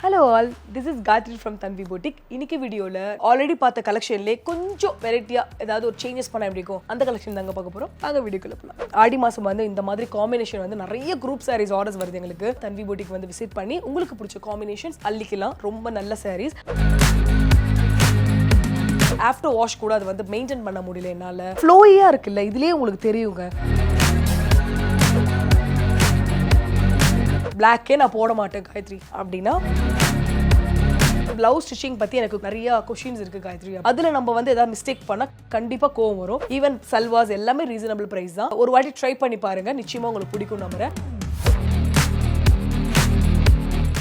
Hello all, this is Gayatri from Thanvi boutique. இன்னைக்கு வீடியோல already பார்த்த கலெக்ஷன்லயே கொஞ்சம் வெரைட்டியா ஏதாவது ஒரு சேஞ்சஸ் பண்ண எப்படி இருக்கும் அந்த கலெக்ஷன் தாங்க பார்க்க போறோம். வாங்க வீடியோக்குள்ள போலாம். ஆடி மாசம் வந்து இந்த மாதிரி காம்பினேஷன் வந்து நிறைய குரூப் sarees ஆர்டர்ஸ் வருது எங்களுக்கு. Thanvi boutique வந்து விசிட் பண்ணி உங்களுக்கு பிடிச்ச காம்பினேஷன்ஸ் அள்ளிக்கலாம். ரொம்ப நல்ல sarees. ஆஃப்டர் வாஷ் கூட அது வந்து மெயின்டைன் பண்ண முடியல என்னால. ஃப்ளோயியா இருக்குல்ல, இதுலயே உங்களுக்கு தெரியுங்க. பிளாக்கே நான் போட மாட்டேன் காயத்ரி அப்படின்னா பிளவுஸ் ஸ்டிச்சிங் பத்தி எனக்கு நிறைய क्वेश्चंस இருக்கு காயத்ரி. அதுல நம்ம வந்து ஏதாவது மிஸ்டேக் பண்ணா கண்டிப்பா கோவம் வரும். ஈவன் சல்வாஸ் எல்லாமே ரீசனபிள் பிரைஸ் தான். ஒரு வாட்டி ட்ரை பண்ணி பாருங்க, நிச்சயமா உங்களுக்கு பிடிக்கும் நம்புறேன்.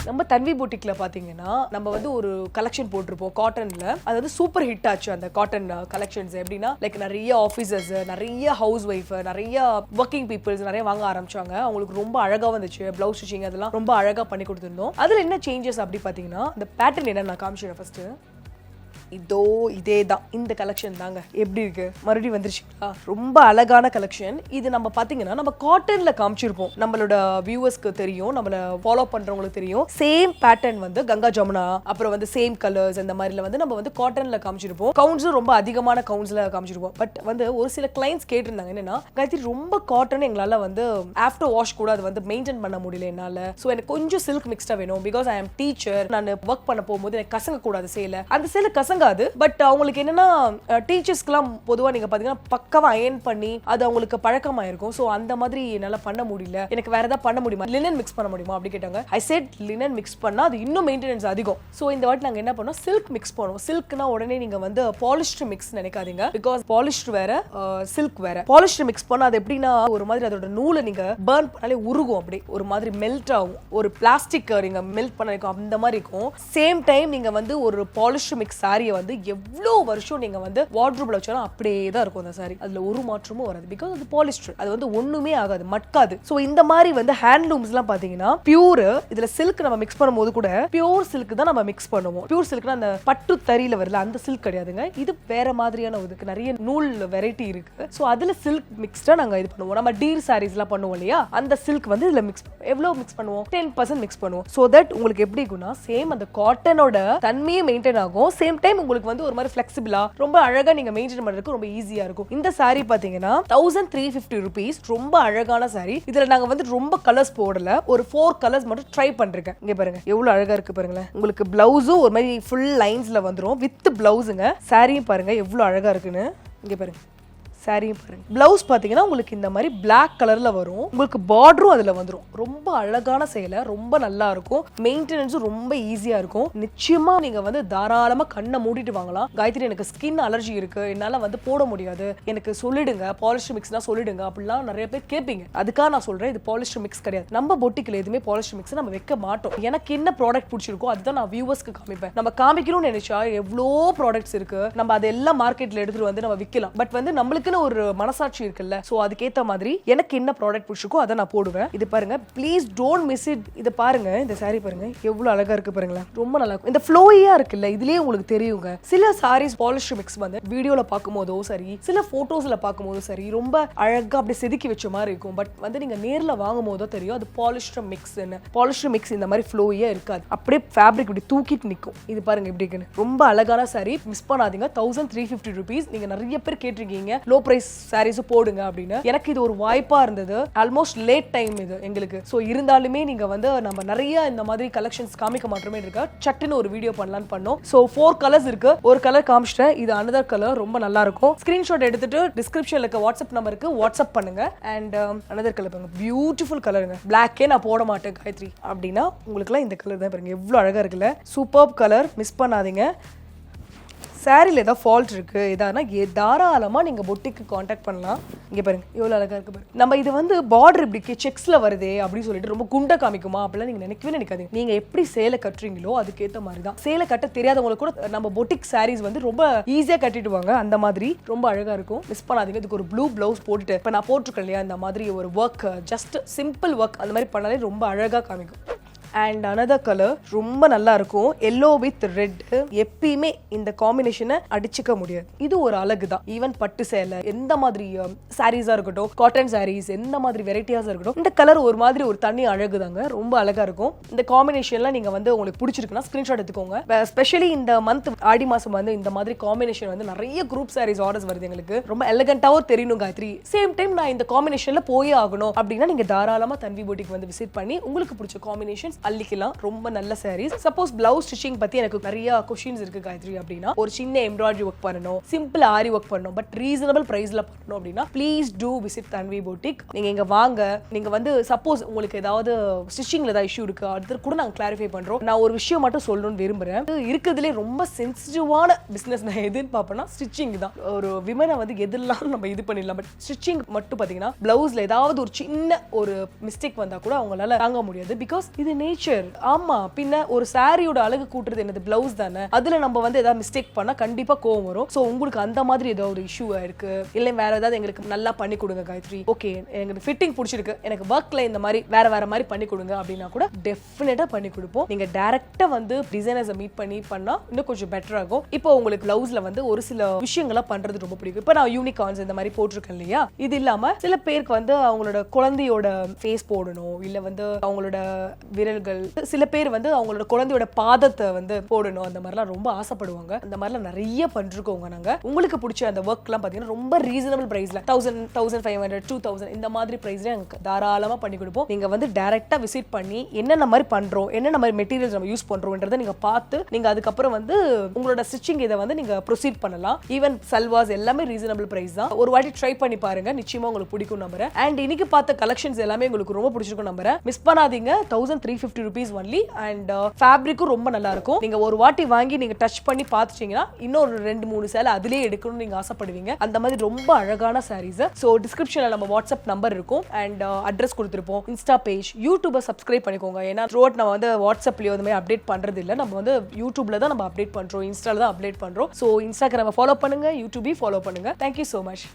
நம்ம தன்வி பூட்டிக்ல பாத்தீங்கன்னா நம்ம வந்து ஒரு கலெக்ஷன் போட்டிருப்போம் காட்டன்ல. அது வந்து சூப்பர் ஹிட் ஆச்சு அந்த காட்டன் கலெக்ஷன்ஸ். எப்படின்னா லைக் நிறைய ஆஃபீஸர்ஸ், நிறைய ஹவுஸ் ஒய்ஃப், நிறைய ஒர்க்கிங் பீப்புள்ஸ் நிறைய வாங்க ஆரம்பிச்சாங்க. அவங்களுக்கு ரொம்ப அழகா வந்துச்சு. பிளவுஸ் ஸ்டிச்சிங் அதெல்லாம் ரொம்ப அழகா பண்ணி கொடுத்துருந்தோம். அதுல என்ன சேஞ்சஸ் அப்படி பாத்தீங்கன்னா இந்த பேட்டர்ன் என்ன நான் காமிச்சிடுறேன். ஃபர்ஸ்ட் இதோ இதே தான், இந்த கலெக்ஷன் தாங்க. எப்படி இருக்கு, மறுபடியும் வந்துருச்சுங்களா? ரொம்ப அழகான கலெக்ஷன். இது நம்ம பாத்தீங்கன்னா நம்ம காட்டன்ல காமிச்சிருப்போம். நம்மளோட வியூவர்ஸ்க்கு தெரியும், நம்மள ஃபாலோ பண்றவங்களுக்கு தெரியும். சேம் பேட்டர்ன் வந்து கங்கா ஜமுனா, அப்புறம் வந்து சேம் கலர்ஸ் அந்த மாதிரில வந்து நம்ம வந்து காட்டன்ல காமிச்சிருப்போம். கவுண்ட்ஸும் ரொம்ப அதிகமான கவுண்ட்ஸ்ல காமிச்சிருப்போம். பட் வந்து ஒரு சில கிளைண்ட்ஸ் கேட்டிருந்தாங்க, என்னன்னா காயத்ரி ரொம்ப காட்டன் எங்களால வந்து ஆஃப்டர் வாஷ் கூட அது வந்து மெயின்டைன் பண்ண முடியல என்னால. ஸோ எனக்கு கொஞ்சம் சில்க் மிக்ஸ்டா வேணும். பிகாஸ் ஐ எம் டீச்சர், நான் ஒர்க் பண்ண போகும்போது எனக்கு கசங்க கூடாது சேலை. அந்த சேலை கசங்க. பட் அவங்களுக்கு என்னன்னா டீச்சர்ஸ்க்குலாம் பொதுவா நீங்க பாத்தீங்கன்னா பக்கவா அயன் பண்ணி அது அவங்களுக்கு பழக்கமா இருக்கும். சோ அந்த மாதிரி என்னால பண்ண முடியல. எனக்கு வேற ஏதாவது பண்ண முடியுமா, லினன் மிக்ஸ் பண்ண முடியுமா அப்படி கேட்டாங்க. ஐ செட் லினன் மிக்ஸ் பண்ணா அது இன்னும் மெயின்டெனன்ஸ் அதிகம். சோ இந்த வாட்டி நாங்க என்ன பண்ணோம், சில்க் மிக்ஸ் பண்ணுவோம். சில்க்னா உடனே நீங்க வந்து பாலிஸ்டர் மிக்ஸ் நினைக்காதீங்க. பிகாஸ் பாலிஸ்டர் வேற, சில்க் வேற. பாலிஸ்டர் மிக்ஸ் பண்ணா அது எப்படின்னா ஒரு மாதிரி அதோட நூலை நீங்க பர்ன் பண்ணாலே உருகும், அப்படி ஒரு மாதிரி மெல்ட் ஆகும். ஒரு பிளாஸ்டிக் நீங்க மெல்ட் பண்ண இருக்கும் அந்த மாதிரி இருக்கும். சேம் டைம் நீங்க வந்து ஒரு பாலிஸ்டர் மிக்ஸ் சாரியை வந்து எவ்வளவு வருஷம் நீங்க வந்து வார்ட்ரோப்ல வச்சாலும் அப்படியே தான் இருக்கும் அந்த சாரி. அதுல ஒரு மாற்றமும் வராது. பிகாஸ் அது பாலிஸ்டர், அது வந்து ஒண்ணுமே ஆகாது, மட்காது. சோ இந்த மாதிரி வந்து ஹேண்ட்லூம்ஸ் எல்லாம் பாத்தீங்கன்னா பியூர். இதுல சில்க் நம்ம மிக்ஸ் பண்ணும்போது கூட பியூர் சில்க் தான் நம்ம மிக்ஸ் பண்ணுவோம். பியூர் சில்க்னா அந்த பட்டு தறியில வரல அந்த சில்க் கிடையாதுங்க. இது வேற மாதிரியான இதுக்கு நிறைய நூல் வெரைட்டி இருக்கு. சோ அதுல சில்க் மிக்ஸ்டா நாங்க இது பண்ணுவோம். நம்ம டீர் சாரீஸ் எல்லாம் பண்ணுவோம் இல்லையா, அந்த சில்க் வந்து இதுல மிக்ஸ் எவ்வளவு மிக்ஸ் பண்ணுவோம், 10% மிக்ஸ் பண்ணுவோம். சோ தட் உங்களுக்கு எப்படி இருக்கும்னா சேம் அந்த காட்டனோட தன்மையை மெயின்டைன் ஆகும். சேம் டைம் உங்களுக்கு வந்து ஒரு மாதிரி ஃபிளெக்சிபிளா ரொம்ப அழகா நீங்க மெயின்டைன் பண்றதுக்கு ரொம்ப ஈஸியா இருக்கும். இந்த சாரி பாத்தீங்கன்னா 1350 rupees. ரொம்ப அழகான சாரி. இதுல நாங்க வந்து ரொம்ப கலர்ஸ் போடல, ஒரு 4 கலர்ஸ் மட்டும் ட்ரை பண்றேன். இங்க பாருங்க எவ்வளவு அழகா இருக்கு பாருங்களேன். உங்களுக்கு பிளவுஸும் ஒரு மாதிரி ஃபுல் லைன்ஸ்ல வந்துரும் வித் பிளவுஸுங்க. சாரியும் பாருங்க எவ்வளவு அழகா இருக்குன்னு. இங்க பாருங்க சாரியும் பாருங்க. பிளவுஸ் பாத்தீங்கன்னா உங்களுக்கு இந்த மாதிரி பிளாக் கலர்ல வரும். உங்களுக்கு பார்டரும் அதுல வந்துரும். ரொம்ப அழகான சேலை, ரொம்ப நல்லா இருக்கும். மெயின்டெனன்ஸும் ரொம்ப ஈஸியா இருக்கும். நிச்சயமா நீங்க வந்து தாராளமா கண்ணை மூடிட்டு வாங்கலாம். காயத்ரி எனக்கு ஸ்கின் அலர்ஜி இருக்கு, என்னால வந்து போட முடியாது, எனக்கு சொல்லிடுங்க பாலிஸ்டர் மிக்ஸ்னா சொல்லிடுங்க அப்படிலாம் நிறைய பேர் கேட்பீங்க. அதுக்காக நான் சொல்றேன், இது பாலிஸ்டர் மிக்ஸ் கிடையாது. நம்ம பொட்டிக்ல எதுவுமே பாலிஸ்டர் மிக்ஸ் நம்ம வைக்க மாட்டோம். எனக்கு என்ன ப்ராடக்ட் பிடிச்சிருக்கோ அதுதான் நான் வியூவர்ஸ்க்கு காமிப்பேன். நம்ம காமிக்கணும்னு நினைச்சா எவ்வளோ ப்ராடக்ட்ஸ் இருக்கு, நம்ம அதெல்லாம் மார்க்கெட்ல எடுத்துட்டு வந்து நம்ம விற்கலாம். பட் வந்து நம்மளுக்கு ஒரு மனசாட்சி இருக்குல்ல, சோ அதுக்கேத்த மாதிரி எனக்கு என்ன ப்ராடக்ட் பிடிச்சிருக்கோ அதை நான் போடுவேன். இது பாருங்க, ப்ளீஸ் டோன்ட் மிஸ் இட். இது பாருங்க, இந்த சாரி பாருங்க எவ்வளவு அழகா இருக்கு பாருங்களேன். ரொம்ப நல்லா இருக்கும். இந்த ஃப்ளோயியா இருக்குல்ல, இதுலயே உங்களுக்கு தெரியுங்க. சில சாரீஸ் பாலிஸ்டர் மிக்ஸ் வந்து வீடியோல பார்க்கும்போதோ சரி, சில போட்டோஸ்ல பார்க்கும்போதோ சரி, ரொம்ப அழகா அப்படி செதுக்கி வச்ச மாதிரி இருக்கும். பட் வந்து நீங்க நேர்ல வாங்கும் போதோ தெரியும் அது பாலிஸ்டர் மிக்ஸ். பாலிஸ்டர் மிக்ஸ் இந்த மாதிரி ஃப்ளோயியா இருக்காது, அப்படியே ஃபேப்ரிக் இப்படி தூக்கிட்டு நிற்கும். இது பாருங்க எப்படி இருக்குன்னு. ரொம்ப அழகான சாரி, மிஸ் பண்ணாதீங்க. 1350 rupees. நீங்க நிறைய பேர் கேட்டிருக்கீங்க லோ பிரைஸ் சாரீஸ் போடுங்க அப்படின்னு. எனக்கு இது ஒரு வாய்ப்பா இருந்தது. ஆல்மோஸ்ட் லேட் டைம் இது எங்களுக்கு. சோ இருந்தாலுமே நீங்க வந்து நம்ம நிறைய இந்த மாதிரி கலெக்ஷன்ஸ் காமிக்க மாட்டோமே இருக்கா, சட்டுன்னு ஒரு வீடியோ பண்ணலாம்னு பண்ணோம். சோ 4 கலர்ஸ் இருக்கு. ஒரு கலர் காமிச்சிட்டேன், இது another கலர். ரொம்ப நல்லா இருக்கும். ஸ்கிரீன்ஷாட் எடுத்துட்டு டிஸ்கிரிப்ஷன்ல இருக்க வாட்ஸ்அப் நம்பருக்கு வாட்ஸ்அப் பண்ணுங்க. அண்ட் another கலர் பாருங்க, பியூட்டிஃபுல் கலருங்க. பிளாக்கே நான் போட மாட்டேன் காயத்ரி அப்படின்னா உங்களுக்குலாம் இந்த கலர் தான் பாருங்க எவ்வளவு அழகா இருக்குல்ல. சூப்பர் கலர், மிஸ் பண்ணாதீங்க. சாரியில் ஏதாவது ஃபால்ட் இருக்கு எதானா தாராளமா நீங்க பொட்டிக்கு காண்டாக்ட் பண்ணலாம். இங்க பாருங்க எவ்வளவு அழகா இருக்கு பாருங்க. நம்ம இது வந்து பார்டர் இப்படி செக்ஸ்ல வருதே அப்படின்னு சொல்லிட்டு ரொம்ப குண்டா காமிக்குமா அப்படிலாம் நீங்க நினைக்கவே நினைக்காதீங்க. நீங்க எப்படி சேலை கட்டுறீங்களோ அதுக்கேற்ற மாதிரி தான். சேலை கட்ட தெரியாதவங்களுக்கு கூட நம்ம பொட்டிக் சாரீஸ் வந்து ரொம்ப ஈஸியா கட்டிடுவாங்க. அந்த மாதிரி ரொம்ப அழகா இருக்கும். மிஸ் பண்ணாதீங்க. இதுக்கு ஒரு ப்ளூ பிளவுஸ் போட்டுட்டு இப்ப நான் போட்டிருக்கேன் இல்லையா, இந்த மாதிரி ஒரு ஒர்க், ஜஸ்ட் சிம்பிள் ஒர்க் அந்த மாதிரி பண்ணாலே ரொம்ப அழகா காமிக்கும். அண்ட் அனதர் கலர் ரொம்ப நல்லா இருக்கும், எல்லோ வித் ரெட். எப்பயுமே இந்த காம்பினேஷனை அடிச்சுக்க முடியாது. இது ஒரு அழகு தான். ஈவன் பட்டு சேலை, எந்த மாதிரி சாரீஸா இருக்கட்டும், காட்டன் சாரீஸ், எந்த மாதிரி வெரைட்டிஸா இருக்கட்டும், இந்த கலர் ஒரு மாதிரி ஒரு தனி அழகு தாங்க, ரொம்ப அழகா இருக்கும். இந்த காம்பினேஷன்ல நீங்க வந்து உங்களுக்கு பிடிச்சிருக்குன்னா ஸ்கிரீன்ஷாட் எடுத்துக்கோங்க. ஸ்பெஷலி இந்த மந்த் ஆடி மாசம் வந்து இந்த மாதிரி காம்பினேஷன் வந்து நிறைய குரூப் சாரீஸ் ஆர்டர்ஸ் வருது எங்களுக்கு. ரொம்ப எலகண்டாவும் தெரியணும் காயத்ரி. சேம் டைம் நான் இந்த காம்பினேஷன்ல போயே ஆகணும் அப்படின்னா நீங்க தாராளமா தன்வி பூட்டிக் வந்து விசிட் பண்ணி உங்களுக்கு பிடிச்ச காம்பினேஷன்ஸ் அள்ளிக்கலாம். ரொம்ப நல்ல சாரீஸ். சப்போஸ் பிளவுஸ் ஸ்டிச்சிங் பத்தி எனக்கு நிறைய क्वेश्चंस இருக்கு காயத்ரி அப்படின்னா, ஒரு சின்ன எம்ப்ராய்டரி ஒர்க் பண்ணனும், சிம்பிள் ஆரி ஒர்க் பண்ணனும், பட் ரீசனபிள் பிரைஸ்ல பண்ணனும் அப்படின்னா ப்ளீஸ் டு விசிட் தன்வி பூட்டிக். நீங்க இங்க வாங்க. நீங்க வந்து சப்போஸ் உங்களுக்கு ஏதாவது ஸ்டிச்சிங்ல ஏதாவது இஷ்யூ இருக்கு அது கூட நாங்க கிளாரிஃபை பண்றோம். நான் ஒரு விஷயம் மட்டும் சொல்லணும்னு விரும்புறேன். இருக்கிறதுலே ரொம்ப சென்சிட்டிவான பிசினஸ் நான் எதுன்னு பாப்பேன்னா ஸ்டிச்சிங் தான். ஒரு விமனை வந்து எதெல்லாம் நம்ம இது பண்ணிடலாம், பட் ஸ்டிச்சிங் மட்டும் பாத்தீங்கன்னா பிளவுஸ்ல ஏதாவது ஒரு சின்ன ஒரு மிஸ்டேக் வந்தா கூட அவங்களால தாங்க முடியாது. பிகாஸ் இது நேச்சர். ஆமா, பின்ன ஒரு சாரியோட அழகு கூட்டுறது என்னது பிளவுஸ் தானே. அதுல நம்ம வந்து ஏதாவது மிஸ்டேக் பண்ணா கண்டிப்பா கோவம் வரும். சோ உங்களுக்கு அந்த மாதிரி ஏதாவது ஒரு இஷ்யூ இருக்கு, இல்ல வேற ஏதாவது எங்களுக்கு நல்லா பண்ணி கொடுங்க காயத்ரி, ஓகே எனக்கு ஃபிட்டிங் பிடிச்சிருக்கு, எனக்கு ஒர்க்ல இந்த மாதிரி வேற மாதிரி பண்ணி கொடுங்க அப்படின்னா கூட டெஃபினட்டா பண்ணி கொடுப்போம். நீங்க டைரக்டா வந்து டிசைனர்ஸை மீட் பண்ணா இன்னும் கொஞ்சம் பெட்டர் ஆகும். இப்போ உங்களுக்கு பிளவுஸ்ல வந்து ஒரு சில விஷயங்களை பண்றது ரொம்ப பிடிக்கும். இப்போ நான் யூனிகார்ன்ஸ் இந்த மாதிரி போட்டிருக்கேன் இல்லையா, இது இல்லாம சில பேருக்கு வந்து அவங்களோட குழந்தையோட ஃபேஸ் போடணும், இல்ல வந்து அவங்களோட விரல்கள், சில பேர் வந்து அவங்களோட குழந்தையோட பாதத்தை வந்து போடணும், அந்த மாதிரிலாம் ரொம்ப ஆசைப்படுவாங்க. அந்த மாதிரிலாம் நிறைய பண்ணிருக்கோங்க நாங்க. உங்களுக்கு பிடிச்ச அந்த ஒர்க்லாம் பாத்தீங்கன்னா ரொம்ப ரீசனபிள் பிரைஸ்ல 1000, 1500, 2000 இந்த மாதிரி பிரைஸ்ல எனக்கு தாராளமா பண்ணி கொடுப்போம். நீங்க வந்து டைரக்டா விசிட் பண்ணி என்னென்ன மாதிரி பண்றோம், என்னென்ன மாதிரி மெட்டீரியல்ஸ் நம்ம யூஸ் பண்றோம்ன்றதை நீங்க பார்த்து நீங்க அதுக்கப்புறம் வந்து உங்களோட ஸ்டிச்சிங் இதை வந்து நீங்க ப்ரொசீட் பண்ணலாம். ஈவன் சல்வாஸ் எல்லாமே ரீசனபிள் பிரைஸ் தான். ஒரு வாட்டி ட்ரை பண்ணி பாருங்க, நிச்சயமா உங்களுக்கு பிடிக்கும் நம்புறேன். அண்ட் இன்னைக்கு பார்த்த கலெக்ஷன்ஸ் எல்லாமே உங்களுக்கு ரொம்ப பிடிச்சிருக்கும் நம்புறேன். மிஸ் பண்ணாதீங்க. 1350 rupees ஒன்லி. அண்ட் ஃபேப்ரிக்கும் ரொம்ப நல்லா இருக்கும். நீங்க ஒரு வாட்டி வாங்கி நீங்க டச் பண்ணி பார்த்துட்டீங்கன்னா இன்னொரு 2-3 சேலை அதிலேயே எடுக்கணும்னு நீங்க ஆசைப்படுவீங்க. அந்த மாதிரி ரொம்ப அழகான சாரீஸ். ஸோ டிஸ்கிரிப்ஷன்ல நம்ம வாட்ஸ்அப் நம்பர் இருக்கும் அண்ட் அட்ரஸ் கொடுத்துருப்போம். இன்ஸ்டா பேஜ், யூடியூபை சப்ஸ்கிரைப் பண்ணிக்கோங்க. ஏன்னா த்ரூஅவுட் நம்ம வந்து வாட்ஸ்அப்லயோ அந்த மாதிரி அப்டேட் பண்றது இல்லை, நம்ம வந்து யூடியூப்ல தான் நம்ம அப்டேட் பண்றோம், இன்ஸ்டால தான் அப்டேட் பண்றோம். ஸோ இன்ஸ்டாகிராமை ஃபாலோ பண்ணுங்க, யூடியூபையும் ஃபாலோ பண்ணுங்க. Thank you so much.